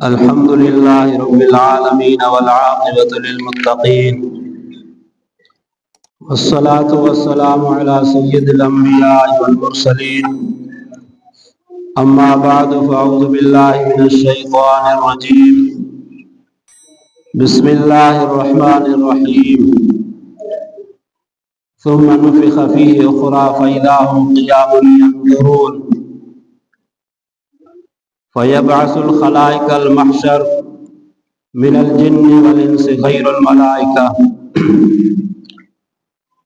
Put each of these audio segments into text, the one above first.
अल्हम्दुलिल्लाहि रब्बिल आलमीन वल आक़िबतु लिल मुत्तक़ीन वस्सलातु वस्सलामु अला सय्यिदिल अंबिया'i वल मुरसलीन अम्मा बअदु फ़अऊज़ु बिल्लाहि मिनश शैतानिर रजीम बिस्मिल्लाहिर रहमानिर रहीम सुम्मा नुफ़िख़ फ़ीहि उख़रा फ़इज़ा हुम क़ियामुन यंज़ुरून फ़यबअसुल ख़लाइक़ल महशर मिनल जिन्नि वल इंसि ग़ैरुल मलाइका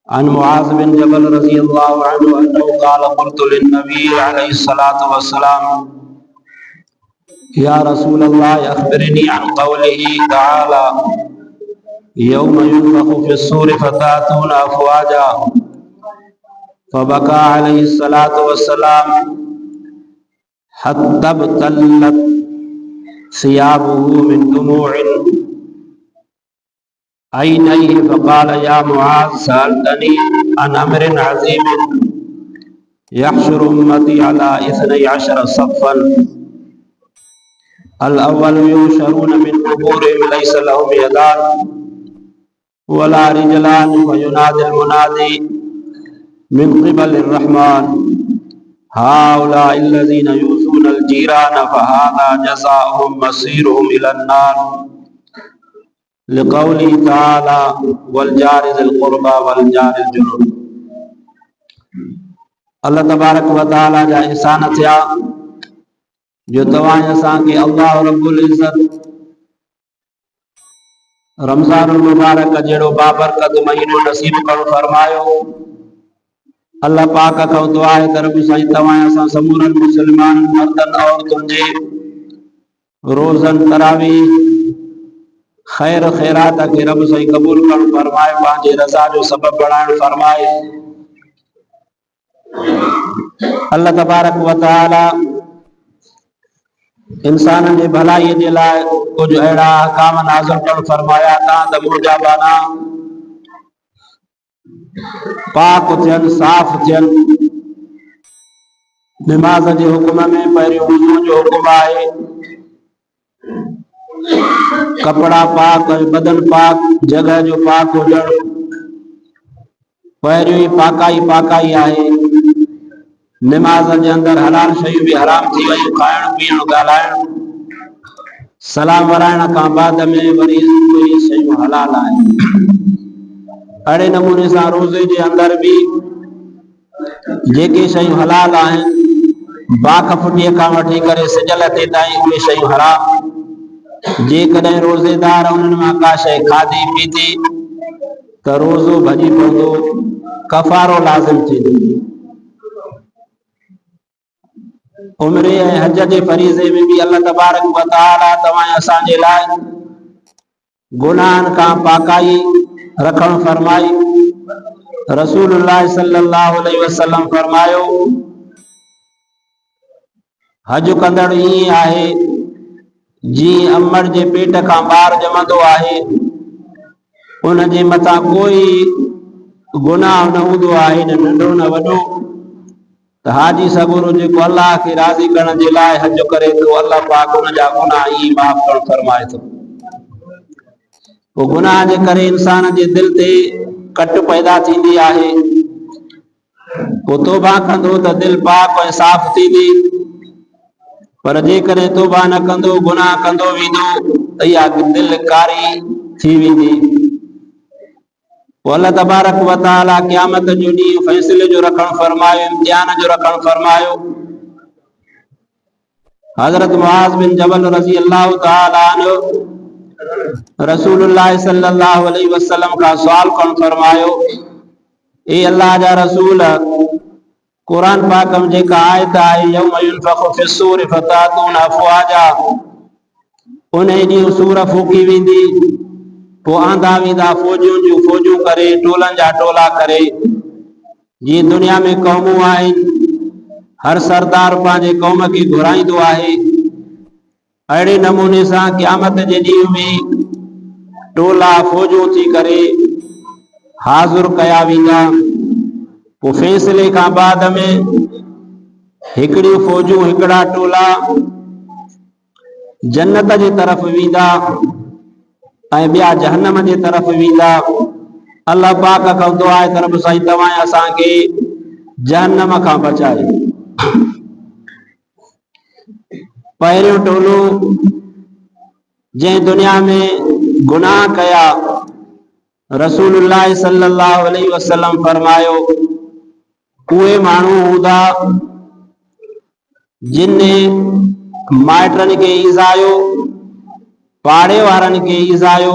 अन मुआज़ बिन जबल रज़ियल्लाहु अन्हु अन्नहु क़ाल क़ुल्तु लिन्नबी अलैहिस्सलातु वस्सलाम या रसूलल्लाह अख़बिरनी अन क़ौलिही तआला यौम युनफ़ख़ु फ़िस्सूरि फ़ताअतूना अफ़वाजा फ़बका अलैहिस्सलातु वस्सलाम हत्ता इब्तल्लत सियाबुहु मिन दुमूइन ऐनैहि फ़क़ाल या मुआज़ सअल्तनी अन अम्रिन अज़ीमिन यहशुरु उम्मती अला इस्नै अशर सफ़्फ़न अल अव्वल युशरून मिन क़ुबूरिहिम लैसा लहुम यदान वला रिजलान वयुनादिल मुनादी मिन क़िबलिर रहमान हाउलाइ अल्लज़ीना यूज़ूनल जीरान फ़हाज़ा जज़ाउहुम मसीरुहुम इलन नार लिक़ौली तआला वल जारि ज़िल क़ुरबा वल जारिल जुनुब। अल्लाह तबारक व तआला जा एहसान थिया जो तव्हां असांखे अल्लाह रब्बुल इज़्ज़त रमज़ानुल मुबारक जहिड़ो बाबरकत महीनो नसीब करणु फरमायो। अल्लाह पाक खां दुआ आहे त रब साईं तव्हां असां समूरनि मुस्लमान मर्दनि औरतुनि जे रोज़नि तरावीह ख़ैर ख़ैरात खे रब साईं क़बूल करणु फरमाए, पंहिंजे रज़ा जो सबब बणाइणु फरमाए। अल्लाह तबारक व तआला इंसाननि जे भलाईअ जे लाइ कुझु अहिड़ा अहकाम नाज़िल करणु फरमाया था त मुंहिंजा बाना पाक थियनि, साफ़ थियनि। निमाज़ जे हुकुम में पहिरियों वुज़ू जो हुकुम आहे, कपड़ा पाक, बदन पाक, जगह जो पाक हुजणु। पहिरियों ई पाकाई आहे। निमाज़ जे अंदरि हलाल शयूं बि हराम थी वयूं, खाइणु पीअणु ॻाल्हाइणु। सलाम वराइण खां बाद में वरी उहे शयूं हलाल आहिनि। अहिड़े नमूने सां रोज़े जे अंदरि बि जेके शयूं हलाल आहिनि, बाख फुटीअ खां वठी करे सिजल ते ताईं उहे शयूं हराम। जेकॾहिं रोज़ेदार उन्हनि मां का शइ खाधी पीती त रोज़ो भॼी पवंदो, कफ़ारो लाज़िम थींदो। उम्रे ऐं हज जे फरीज़े में बि अल्लाह तबारक व तआला तव्हां असांजे लाइ गुनाहनि खां पाकाई रखणु फरमाई। रसूलुल्लाह सल्लल्लाहु अलैहि वसल्लम फरमायो, हज कंदड़ ईअं आहे जीअं अमड़ जे पेट खां ॿार ॼमंदो आहे, उन जे मथां कोई गुनाह न हूंदो आहे, न नंढो न वॾो। त हाजी सगुरो जेको अल्लाह खे राज़ी करण जे लाइ हज करे थो, अल्लाह पाक उन जा गुनाह ई माफ़ करणु फरमाए थो। पोइ गुनाह जे करे इंसान जे दिलि ते कट पैदा थींदी आहे। पोइ तौबा कंदो त दिलि पाक ऐं साफ़ थींदी, पर जेकॾहिं तौबा न कंदो, गुनाह कंदो वेंदो त इहा दिलि कारी थी वेंदी। पोइ अल्लाह तबारक व तआला क़यामत जो ॾींहुं फ़ैसिले जो रखणु फरमायो, इम्तिहान जो रखणु फरमायो। हज़रत मुआज़ बिन जबल रज़ियल्लाहु तआला अन्हु रसूलुल्लाह सल्लल्लाहु अलैहि वसल्लम खां सुवाल करणु फरमायो, ए अल्लाह जा रसूल, क़ुरान पाक में जेका आयत आहे यौम युनफ़ख़ु फ़िस्सूरि फ़ताअतूना अफ़वाजा, उन ॾींहुं सूर फूकी वेंदी, पोइ आंदा वेंदा फ़ौजियुनि जूं फ़ौजूं करे, टोलनि जा टोला करे। जीअं दुनिया में क़ौमूं आहिनि, हर सरदार पंहिंजे क़ौम खे घुराईंदो आहे, अहिड़े नमूने सां क़यामत जे ॾींहुं में टोला फ़ौजूं थी करे हाज़िर कया वेंदा। पोइ फ़ैसिले खां बाद में हिकिड़ियूं फ़ौजूं, हिकिड़ा टोला जन्नत जे तरफ़ वेंदा ऐं ॿिया जहन्नम जे तरफ़ वेंदा। अल्लाह पाक खां दुआ आहे त रब साईं तव्हां असांखे जहन्नम खां बचाए। पहिरियों टोलो जंहिं दुनिया में गुनाह कया, रसूलुल्लाह सल्लल्लाहु अलैहि वसल्लम फरमायो उहे माण्हू हूंदा जिन माइटनि खे ईज़ायो, पाड़े वारनि खे ईज़ायो,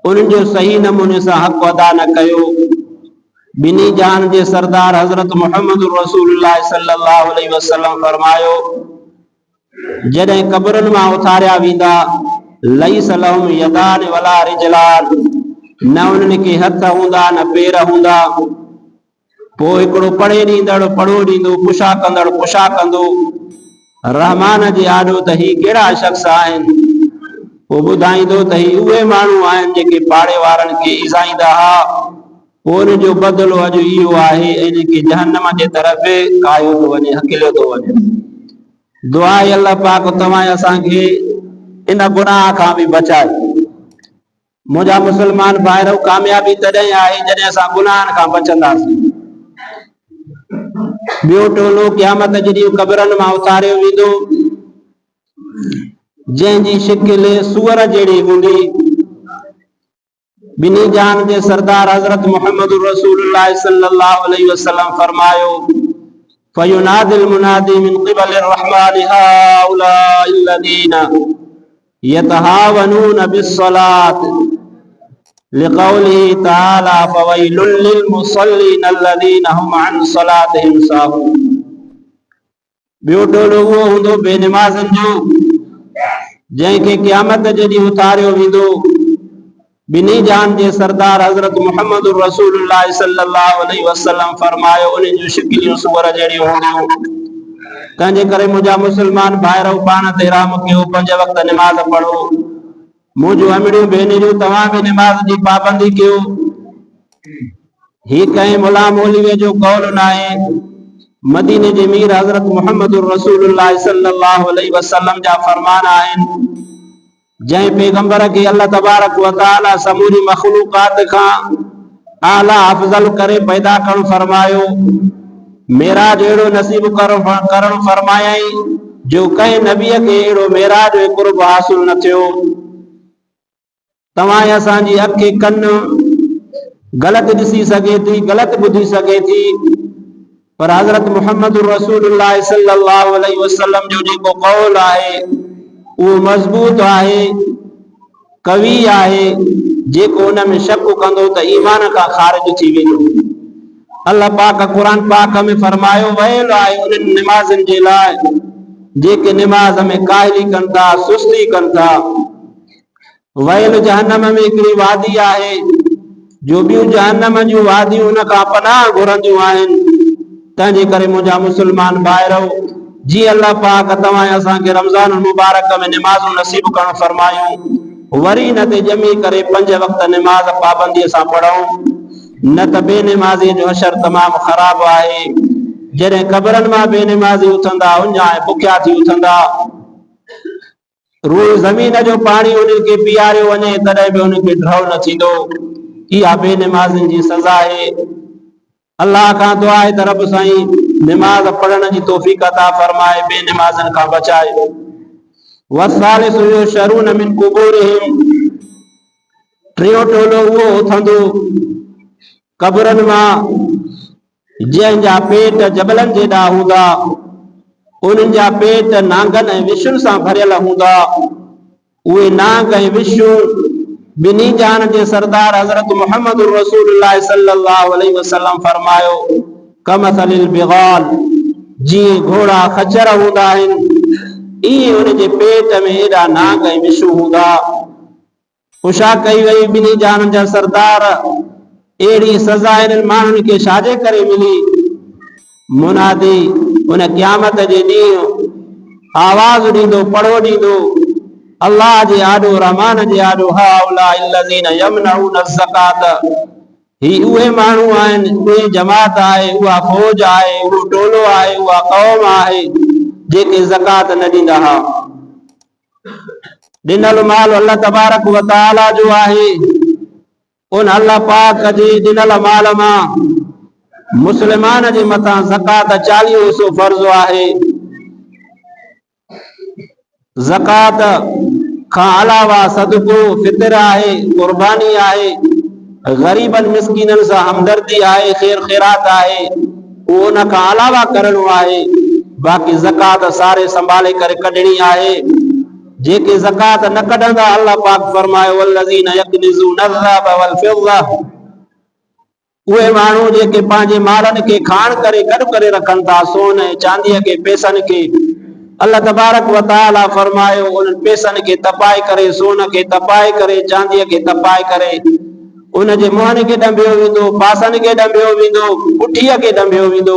उन्हनि जो सही नमूने सां हक़ अदा न कयो। बिनी जान जे सरदार हज़रत मुहम्मद रसूलुल्लाह सल्लल्लाहु अलैहि वसल्लम फरमायो जॾहिं क़ब्रनि मां उथारिया वेंदा, लईस लहुम यदान वला रिजलान, न उन्हनि खे हथ हूंदा न पेर हूंदा। पोइ हिकिड़ो पढ़े ॾींदड़ पढ़ो ॾींदो, पुछा कंदड़ पुछा कंदो, रहमान जे आॾो त ही कहिड़ा शख़्स आहिनि? पोइ ॿुधाईंदो त ही उहे माण्हू आहिनि जेके पाड़े वारनि खे ईज़ाईंदा हुआ। पोइ उन जो बदिलो अॼु इहो आहे, इन खे जहन्नम जे तरफ़ कायो थो वञे, हकिलियो थो वञे। दुआ आहे अल्लाह पाक तव्हां असांखे इन गुनाह खां बि बचाए। मुंहिंजा मुस्लमान भाइरो, कामयाबी तॾहिं आहे जॾहिं असां गुनाहनि खां बचंदासीं। ॿियो टोलो क़यामत जे ॾींहुं क़ब्रनि मां उतारियो वेंदो, जंहिंजी शिकिल सूअर जहिड़ी हूंदी। बिनी जान जे सरदार हज़रत मुहम्मद रसूलुल्लाह सल्लल्लाहु अलैहि वसल्लम फरमायो फयुनादिल मुनादी मिन क़िबलिर रहमान हाउलाइल लज़ीना यतहावनून बिस्सलात लिक़ौलिही तआला फवैलुल लिल मुसल्लीन अल्लज़ीना हुम अन सलातिहिम साहून। ॿियो टोलो उहो हूंदो बेनमाज़नि जो, जंहिंखे क़यामत जे ॾींहुं उतारियो वेंदो। बिनी जान जे सरदार हज़रत मुहम्मद रसूलुल्लाह सल्लल्लाहु अलैहि वसल्लम फरमायो उन्हनि जूं शिकिलियूं सूअर जहिड़ियूं हूंदियूं। तंहिंजे करे मुंहिंजा मुस्लमान भाइरो, पाण ते रहम कयो, 5 वक़्त निमाज़ पढ़ो। मुंहिंजूं अमड़ियूं भेनरियूं, तव्हां बि निमाज़ जी पाबंदी कयो। ही कंहिं मुला मौलवीअ जो कौल न आहे, मदीने जे मीर हज़रत मुहम्मद रसूलुल्लाह सल्लल्लाहु अलैहि वसल्लम जा फरमान आहिनि। जंहिं पैगंबर खे अल्लाह तबारक व तआला समूरी मखलूकात खां आला अफजल करे पैदा करणु फरमायो, मेराज अहिड़ो नसीब करणु फरमायई जो कंहिं नबीअ खे अहिड़ो मेराज कुर्ब हासिल न थियो। तव्हां असांजी अखि कन ग़लति ॾिसी सघे थी, ग़लति ॿुधी सघे थी, पर हज़रत मुहम्मद रसूलुल्लाह सल्लल्लाहु अलैहि वसल्लम जो जेको कौल आहे उहो मज़बूत आहे, कवी आहे। जेको उन में शक कंदो त ईमान खां ख़ारिज थी वेंदो। अल्लाह पाक क़ुरान पाक में फरमायो वयल आहे उन्हनि निमाज़नि जे लाइ जेके निमाज़ में काहिली कनि था, सुस्ती कनि था। वयल जहन्नम में हिकिड़ी वादी आहे जो ॿियूं जहन्नम जूं वादियूं उन खां पनाह घुरंदियूं आहिनि। तंहिंजे करे मुंहिंजा मुस्लमान भाइरो, जी अल्लाह पाक तव्हां असांखे रमज़ान मुबारक में निमाज़ूं नसीब करणु फरमायूं, वरी न ते ॼमी करे 5 वक़्त निमाज़ पाबंदीअ सां पढ़ूं, न त बेनिमाज़ी जो अशर तमामु ख़राब आहे। जॾहिं क़ब्रनि मां बेनिमाज़ी उथंदा, उञा ऐं बुखिया थी उथंदा, रूह ज़मीन जो पाणी उन्हनि खे पीआरियो वञे तॾहिं बि उनखे ड्रव न थींदो। इहा बेनिमाज़नि जी सज़ा आहे। अल्लाह खां दुआ आहे त रब साईं निमाज़ पढ़ण जी तौफ़ीक़ अता फरमाए, बेनिमाज़नि खां बचाए। वसालिसु युशरून मिन कुबूरिहिम, टियों टोलो उहो उथंदो क़ब्रनि मां जंहिंजा पेट जबलनि जेॾा हूंदा, उन्हनि जा पेट नांगनि ऐं विछुनि सां भरियल हूंदा। उहे नांग ऐं विछूं बिनी जान जे सरदार हज़रत मुहम्मद रसूलुल्लाह सल्लल्लाहु अलैहि वसल्लम फरमायो कमसलिल बिगाल, जीअं घोड़ा खच्चर हूंदा आहिनि, ईअं उन जे पेट में एॾा नांग ऐं विछूं हूंदा। पुछा कई वई बिनी जान जा सरदार, अहिड़ी सज़ा इन्हनि माण्हुनि खे छाजे करे मिली? मुनादी उन क़यामत जे ॾींहुं आवाज़ ॾींदो, पढ़ो ॾींदो, अल्लाह जे आॾो, रहमान जे आॾो, हाउलाइल लज़ीना यमनऊन ज़कात, ही उहे माण्हू आहिनि, उहे जमात आहे, उहा फौज आहे, उहो टोलो आहे, उहा क़ौम आहे जेके ज़कात न ॾींदा हुआ। ॾिनल माल अल्लाह तबारक व तआला जो आहे। उन अल्लाह पाक जे ॾिनल माल मां मुस्लमान जे मथां ज़कात 40% फर्ज़ आहे। ज़कात खां अलावा सदको फितर आहे, कुर्बानी आहे, गरीबन मिस्किनन सां हमदर्दी आहे, खैर खैरात आहे, उहो उन खां अलावा करणो आहे। बाक़ी ज़कात सारे संभाले करे कढणी आहे। जेके ज़कात न कढंदा अल्लाह पाक फरमायो वल्लज़ीन यक्निज़ून अज़्ज़ाब वल फिज़्ज़ा, उहे माण्हू जेके पंहिंजे मालनि खे खाण करे गॾु करे रखनि था, सोन ऐं चांदीअ के पैसनि खे, अल्लाह तबारक व तआला फरमायो उन पैसनि खे तपाए करे, सोन खे तपाए करे, चांदीअ खे तपाए करे उन जे मुंहनि खे ॾंबियो वेंदो, पासनि खे ॾंबियो वेंदो, पुठीअ खे ॾंबियो वेंदो।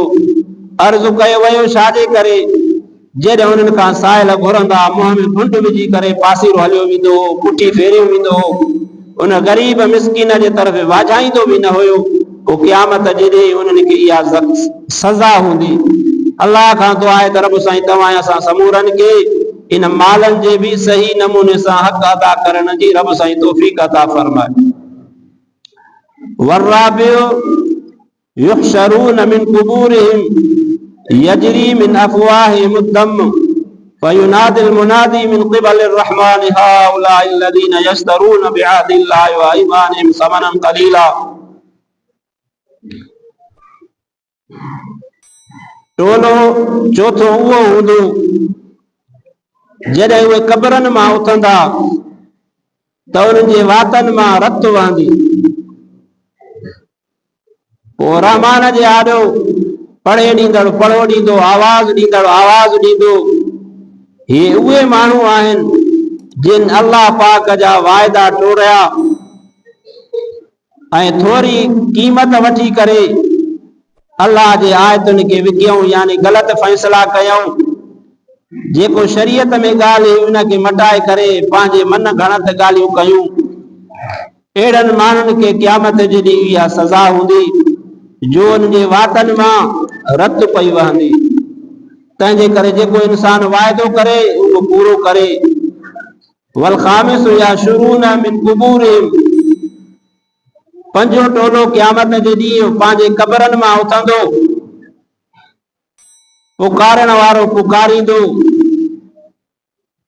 अर्ज़ु कयो वियो छाजे करे? जॾहिं उन्हनि खां साहिल घुरंदा, मुंहं में घुंड विझी करे पासीरो हलियो वेंदो, पुठी फेरियो वेंदो, उन ग़रीब मिस्किन जे तरफ़ वाझाईंदो बि न हुयो। पोइ क़यामत जे ॾींहुं उन्हनि खे इहा सज़ा हूंदी। अल्लाह खां दुआ आहे त रब साईं तव्हां असां समूरनि खे इन मालनि जे बि सही नमूने सां हक़ अदा करण जी रब साईं तौफ़ीक़ अता फरमाए। वर्राबियो युहशरून मिन कुबूरिहिम यजरी मिन अफ़वाहिहिम अद्दम फयुनादिल मुनादी मिन क़िबलिर रहमान हाउलाइ अल्लज़ीना यश्तरून बिअहदिल्लाहि व अयमानिहिम समनन क़लीला। टोलो चौथो उहो हूंदो जॾहिं उहे क़बरनि मां उथंदा त उन्हनि जे वातनि मां रत वहंदी। पोइ रहमान जे आॾो पढ़े ॾींदड़ पढ़ो ॾींदो, आवाज़ ॾींदड़ आवाज़ ॾींदो। हे उहे माण्हू आहिनि जिन अल्लाह पाक जा वाइदा टोड़िया ऐं थोरी क़ीमत वठी करे अल्लाह जे आयतुनि खे विकियूं, यानी ग़लति फ़ैसिला कयूं। जेको शरीयत में ॻाल्हि हुई उनखे मटाए करे पंहिंजे मन घणत ॻाल्हियूं कयूं। अहिड़नि माण्हुनि खे क़यामत जे ॾींहुं इहा सज़ा हूंदी जो उन जे वातनि मां रत पई वहंदी। तंहिंजे करे जेको इंसान वाइदो करे उहो पूरो करे। वल ख़ामिस यहशरून मिन कुबूरिहिम, पंजो टोलो क़यामत जे ॾींहुं पंहिंजे क़बरनि मां उथंदो। पुकारण वारो पुकारींदो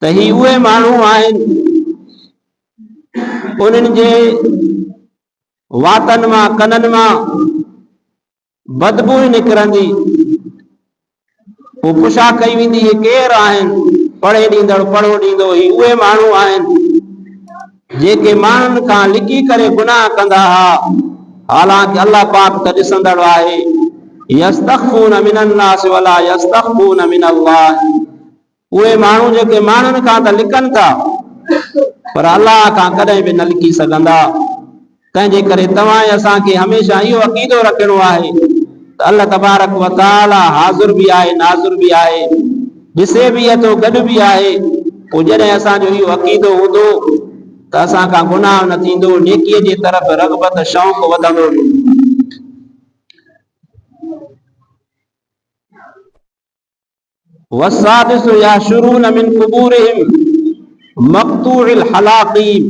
त ही उहे माण्हू आहिनि उन्हनि जे वातनि मां कननि मां बदबू निकिरंदी। पोइ पुछा कई वेंदी हे केरु आहिनि? पढ़े ॾींदड़ पढ़ो ॾींदो, ही उहे माण्हू आहिनि जेके माण्हुनि खां लिकी करे गुनाह कंदा हुआ, हालांकि अल्लाह पाक त ॾिसंदड़ आहे। यस्तख़फून मिनन्नास वला यस्तख़फून मिनल्लाह, उहे माण्हू जेके माण्हुनि खां त लिकनि था पर अल्लाह खां कॾहिं बि न लिकी सघंदा। तंहिंजे करे तव्हां असांखे हमेशह इहो अक़ीदो रखणो आहे त अल्लाह तबारक व तआला हाज़िर बि आहे, नाज़िर बि आहे, ॾिसे बि थो, गॾु बि आहे। पोइ जॾहिं असांजो इहो अक़ीदो हूंदो त असां खां गुनाह न थींदो, नेकीअ जे तरफ़ रग़बत शौक़ वधंदो। वस्सादिसु यहशरून मिन कुबूरिहिम मक़तूइल हलाक़ीम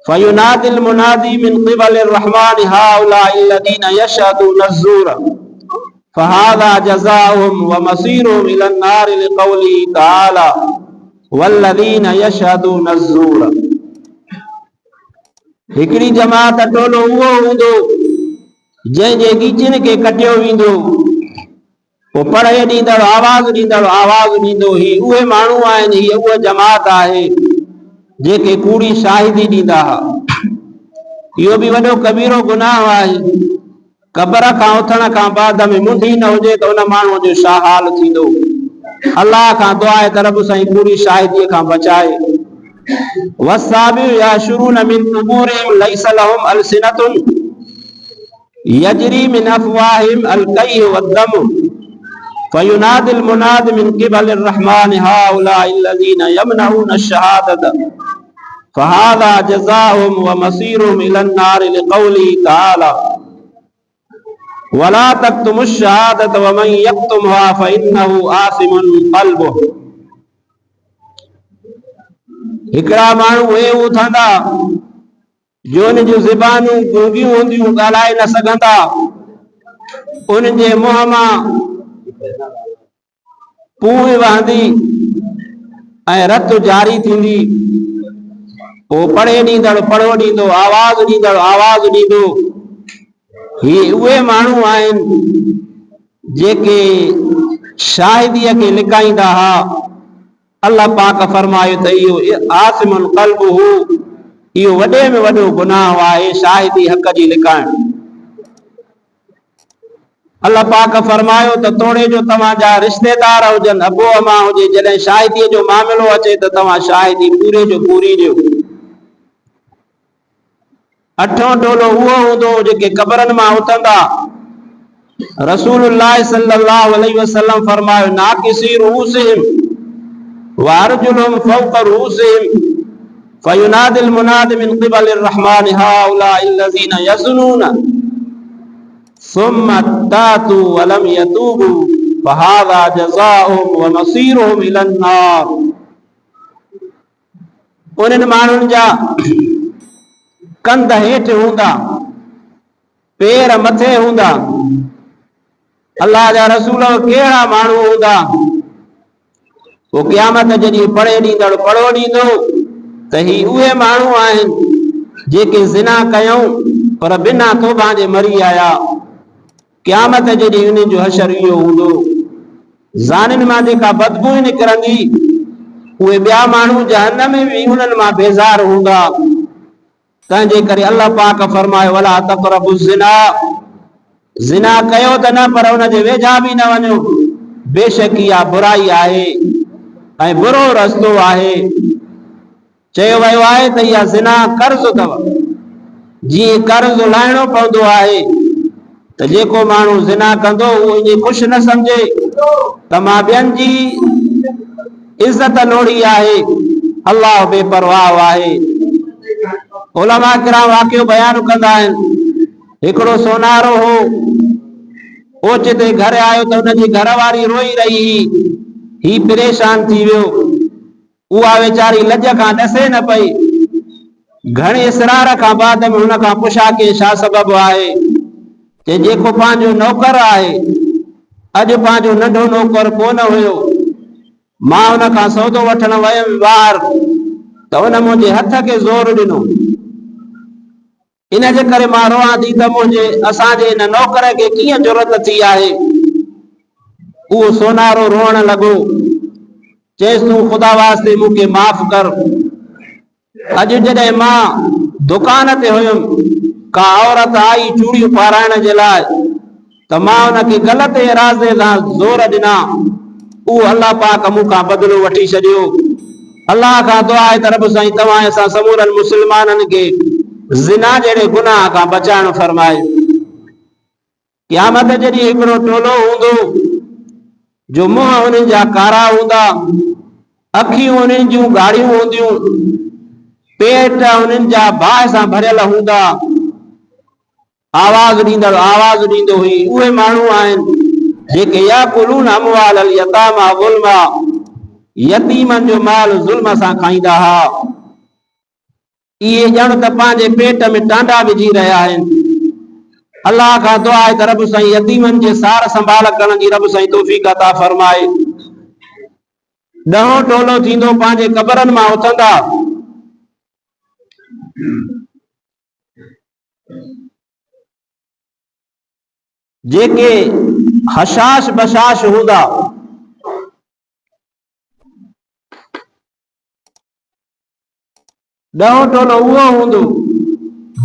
फयुनादिल मुनादी मिन क़िबलिर रहमान हाउलाइ अल्लज़ीना यशहदून अज़्ज़ूर फहाज़ा जज़ाउहुम व मसीरुहुम इलन नार लिक़ौलिही तआला वल्लज़ीना यशहदून अज़्ज़ूर। हिकिड़ी जमात टोलो उहो हूंदो जंहिंजे गीचिन खे कटियो वेंदो। पोइ पढ़े ॾींदड़ आवाज़ ॾींदड़ आवाज़ ॾींदो। ही उहे माण्हू आहिनि, ही उहा जमात आहे जेके कूड़ी शाहिदी ॾींदा हुआ। इहो बि वॾो कबीरो गुनाह आहे। क़बर खां उथण खां बाद में मुंडी न हुजे त उन माण्हूअ जो छा हाल थींदो। अल्लाह खां दुआ आहे त रब साईं कूड़ी शाहिदीअ खां बचाए। वस्साबिउ यहशरून मिन कुबूरिहिम लैस लहुम अलसिनतुन यजरी मिन अफ़वाहिहिम अलकैह वद्दम फयुनादिल मुनाद मिन क़िबलिर रहमान हाउलाइ अल्लज़ीना यमनऊन अश-शहादत फहाज़ा जज़ाउहुम व मसीरुहुम इलन नार लिक़ौलिही तआला वला तक्तुमुश शहादत व मन यक्तुमहा फइन्नहु आसिमुन क़ल्बुहु। हिकिड़ा माण्हू उहे उथंदा जो उन जूं ज़बानूं गूंगियूं हूंदियूं, ॻाल्हाए न सघंदा, उन्हनि जे मुंहं मां पूं वहंदी ऐं रत जारी थींदी। पोइ पढ़े ॾींदड़ पढ़ो ॾींदो, आवाज़ ॾींदड़ आवाज़ ॾींदो। ही उहे माण्हू आहिनि जेके शाहिदीअ खे लिकाईंदा हा। अल्लाह पाक फरमायो त इहो आसिमुल क़ल्ब हू, इहो वॾे में वॾो गुनाह आहे शाहिदी हक़ जी लिकाइण। अल्लाह पाक फरमायो त तोड़े जो तव्हांजा रिश्तेदार हुजनि, अबो अमा हुजे, जॾहिं शाहिदीअ जो मामिलो अचे त तव्हां शाहिदी पूरे जो पूरी ॾियो। अठों टोलो उहो हूंदो जेके क़बरनि मां उथंदा। रसूलुल्लाह सल्लल्लाहु अलैहि वसल्लम फरमायो, नाकिसी रूसिहिम व अर्जुलुहुम फौक़ रूसिहिम फयुनादिल मुनादि मिन क़िबलिर रहमान हाउलाइल लज़ीना यज़्नुना सुम्मा तातू वलम यतूबू फहाज़ा जज़ाउहुम व मसीरुहुम इलन नार। उन्हनि माण्हुनि जा कंध हेठि हूंदा, पेर मथे हूंदा। अल्लाह जा रसूल कहिड़ा माण्हू हूंदा? वो क़यामत जॾहिं पढ़े ॾींदड़ पढ़ो ॾींदो त ही उहे माण्हू आहिनि जेके ज़िना कयूं पर बिना तौबा जे मरी आया। क़यामत जॾहिं उन्हनि जो हशर इहो हूंदो। ज़ानिन मां जेका बदबू निकिरंदी, उहे ॿिया माण्हू जहन्नम में बि उन्हनि मां बेज़ार हूंदा। तंहिंजे करे अल्लाह पाक फरमायो, वला तक़रबु ज़िना, ज़िना कयो त न पर उन जे वेझा बि न वञो, बेशक इहा बुराई आहे ऐं बुरो रस्तो आहे। चयो वियो आहे त इहा ज़िना कर्ज़ अथव, जीअं कर्ज़ लाहिणो पवंदो आहे त जेको माण्हू ज़िना कंदो उहो ईअं ख़ुशि न सम्झे त मां ॿियनि जी इज़त लोड़ी आहे, अल्लाह बेपरवाह आहे। उलमा किराम वाक़ियो बयान कंदा आहिनि, हिकिड़ो सोनारो हो, ओचिते घर आयो त हुनजी घरवारी रोई रही हुई, ही परेशान थी वियो। उहा वेचारी लज खां ॾसे न पई। घणे इसरार खां बाद में हुन खां पुछा के छा सबबु आहे? के जेको पंहिंजो नौकर आहे, अॼु पंहिंजो नंढो नौकर कोन हुयो, मां हुन खां सौदो वठण वयमि ॿाहिरि त हुन मुंहिंजे हथ खे ज़ोर ॾिनो, इन जे करे मां रोआं थी त मुंहिंजे असांजे इन नौकर खे कीअं ज़रूरत थी आहे। उहो सोनारो रोअण लॻो, चएसि तूं ख़ुदा वास्ते मूंखे माफ़ कर। अॼु जॾहिं मां दुकान ते हुयुमि, का औरत आई चूड़ियूं पाराइण जे लाइ त मां हुनखे ग़लति इरादे सां ज़ोर ॾिना, उहो अल्लाह पाक मूंखां बदिलो वठी छॾियो। अल्लाह खां दुआ आहे त रब साईं तव्हां असां समूरनि मुस्लमाननि खे ज़िना जहिड़े गुनाह खां बचाइण फरमाए। क़यामत जॾहिं हिकिड़ो टोलो हूंदो जो मुंहं उन्हनि जा कारा हूंदा, अखियूं उन्हनि जूं ॻाढ़ियूं हूंदियूं, पेट उन्हनि जा बाहि सां भरियल हूंदा, आवाज़ ॾींदड़ आवाज़ ॾींदो हुई। उहे माण्हू आहिनि जेके याकुलून अमवाल यतामा ज़ुल्मा, यतीमनि जो माल ज़ुल्म सां खाईंदा हा। इहे ॼण त पंहिंजे पेट में टांडा विझी रहिया आहिनि। अल्लाह खां दुआ आहे त रब साईं यतीमनि जे सार संभाल करण जी रब साईं तौफ़ीक़ अता फरमाए। ॾहों टोलो थींदो, पंहिंजे क़बरनि मां उथंदा, जेके हशाश बशाश हूंदा। ॾहों टोलो उहो हूंदो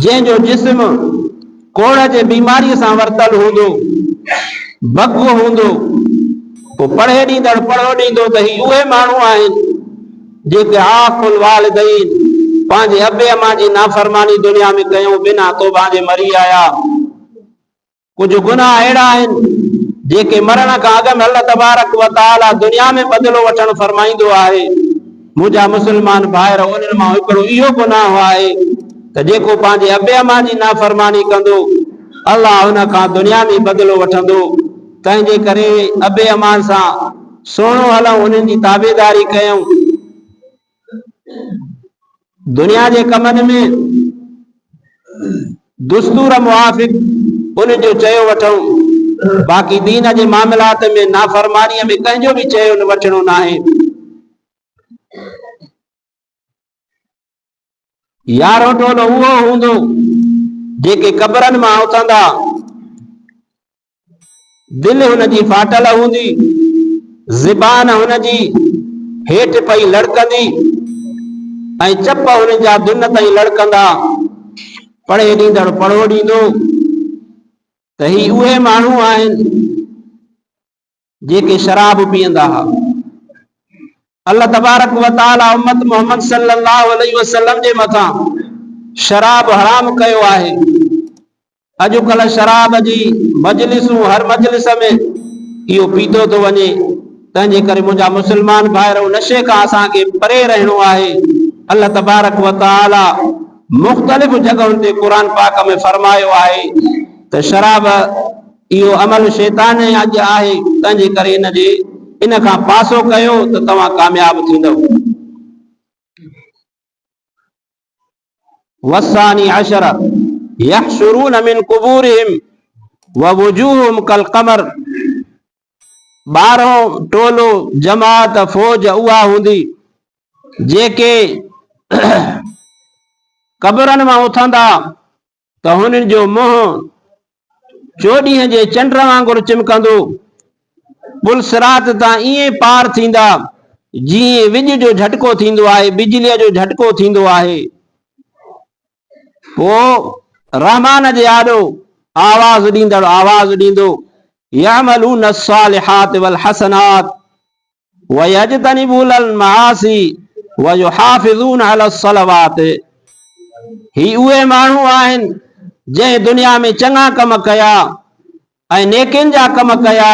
जंहिंजो जिस्म कोड़ जे बीमारीअ सां वरतल हूंदो, बगु हूंदो। पोइ पढ़े ॾींदड़ पढ़ो ॾींदो त ही उहे माण्हू आहिनि जेके आकुल वालिदैन, पंहिंजे अबे अमा जी नाफ़रमानी दुनिया में कयूं, बिना तौबा जे मरी आया। कुझु गुनाह अहिड़ा आहिनि जेके मरण खां अॻु में अल्लाह तबारक व तआला दुनिया में बदिलो वठण फरमाईंदो आहे। मुंहिंजा मुस्लमान भाइर, उन्हनि मां हिकिड़ो इहो गुनाह आहे त जेको पंहिंजे अबे अमा जी नाफ़रमानी कंदो, अल्लाह हुन खां दुनिया में बदिलो वठंदो। तंहिंजे करे अबे अमा सां सुहिणो हलूं, उन्हनि जी ताबेदारी कयूं। दुनिया जे कमनि में दुस्तूर मुआफ़िक उन जो चयो वठूं, बाक़ी दीन जे मामलात में नाफरमानीअ में कंहिंजो बि चयो वठणो न आहे। यारो टोलो उहो हूंदो जेके क़बरनि मां उथंदा, दिलि हुनजी फाटल हूंदी, ज़बान हुनजी हेठि पई लड़कंदी ऐं चप हुन जा दुन ताईं लड़कंदा, पढ़े ॾींदड़ पढ़ो ॾींदो। त ही उहे माण्हू आहिनि जेके शराब पीअंदा हुआ। अल्लाह तबारक व तआला उम्मत मोहम्मद सल्लल्लाहु अलैहि वसल्लम जे मथां शराब हराम कयो आहे। अॼुकल्ह शराब जी मजलिसूं, हर मजलिस में इहो पीतो थो वञे। तंहिंजे करे मुंहिंजा मुस्लमान भाइरो, नशे खां असांखे परे रहणो आहे। अल्लाह तबारक व तआला मुख़्तलिफ़ जॻहुनि ते क़ुरान पाक में फरमायो आहे त शराब इहो अमल शैतान अॼु आहे, तंहिंजे करे इन खां पासो कयो त तव्हां कामयाब थींदव। वसानी अशर यहशुरून मिन कुबूरिहिम व वुजूहुहुम कल क़मर। 12हों टोलो जमात फौज उहा हूंदी जेके क़बरनि मां उथंदा त हुननि जो मुंहुं चोॾींहं जे चंड वांगुरु चिमकंदो, पुल सिरात तां ईअं पार थींदा जीअं विॼ जो झटको थींदो आहे, बिजलीअ जो झटको थींदो आहे। पोइ रहमान जे आॾो आवाज़ ॾींदड़ आवाज़ ॾींदो, यअमलून अस्सालिहात वल हसनात व यजतनिबूल मआसी व युहाफिज़ून अलस सलवात। ही उहे माण्हू आहिनि जंहिं दुनिया में चङा कम कया ऐं नेकिन जा कम कया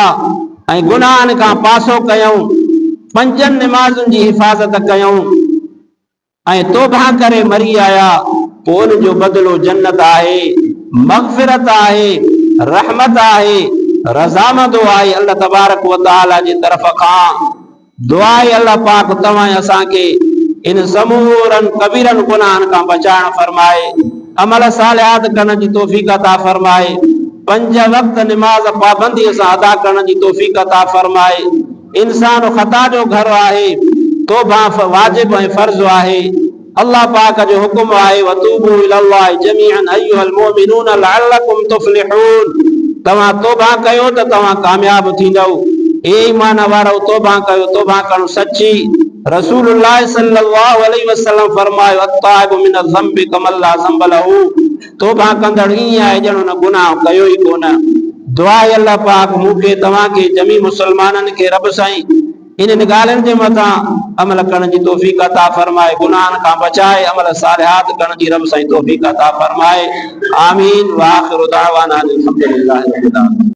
ऐं गुनाहनि खां पासो कयूं, पंजनि निमाज़ुनि जी हिफ़ाज़त कयूं ऐं तौबा करे मरी आया। पोइ उन जो बदिलो जन्नत आहे, मग़फ़िरत आहे, रहमत आहे, रज़ामंदो आहे अल्लाह तबारक व तआला जी तरफ़ खां। दुआ आहे अल्लाह पाक तव्हां असांखे इन समूरनि कबीरनि गुनाहनि खां बचाइण फरमाए, अमल सालिहात करण जी तौफ़ीक़ अता फरमाए, 5 वक्त निमाज़ पाबंदीअ सां अदा करण जी तौफ़ीक़ अता फरमाए। इंसान ख़ता जो घर आहे, तौबा वाजिब ऐं फर्ज़ आहे। अल्लाह पाक जो हुक्म आहे, वतूबू इलल्लाहि जमीअन अय्युहल मुमिनून लअल्लकुम तुफ़्लिहून। तव्हां तौबा कयो त तव्हां कामयाब थींदव। ए ईमान वारो तौबा कयो, तौबा करणु सची। रसूलुल्लाह सल्लल्लाहु अलैहि वसल्लम फरमायो, अत्ताइबु मिनल ज़ंबि कमन ला ज़ंब लहू। तौबा कंदड़ ईअं आहे ॼण हुन गुनाह कयो ई कोन। दुआ आहे अल्लाह पाक मूंखे तव्हांखे जमी मुसलमाननि खे रब साईं इन्हनि ॻाल्हियुनि जे मथां अमल करण जी तौफ़ीक़ अता फरमाए, गुनाहनि खां बचाए, अमल सालिहात करण जी रब साईं तौफ़ीक़ अता फरमाए। आमीन। व आखिरु दाअवाना अनिल हम्दुलिल्लाहि रब्बिल आलमीन।